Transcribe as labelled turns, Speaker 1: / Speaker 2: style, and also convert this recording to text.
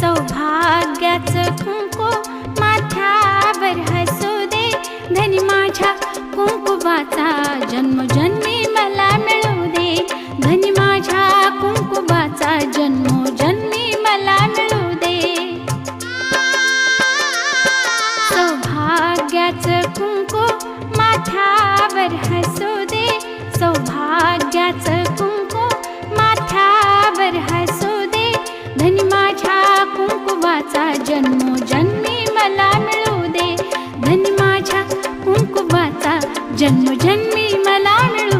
Speaker 1: सौभाग्याचं कुंकू माथ्यावर हसू दे, धनी माझ्या कुंकुवाचा जन्मोजन्मी मला मिळू दे, धनी माझ्या कुंकुवाचा जन्मोजन्मी मला मिळू दे. सौभाग्याचं कुंकू माथ्यावर हसू दे, सौभाग्याचं कुंकू माथ्यावर हसू दे, धनी माझ्या कुंकुवाचा जन्मोजन्मी मला मिळू दे, धनी माझ्या कुंकुवाचा जन्मोजन्मी मला मिळू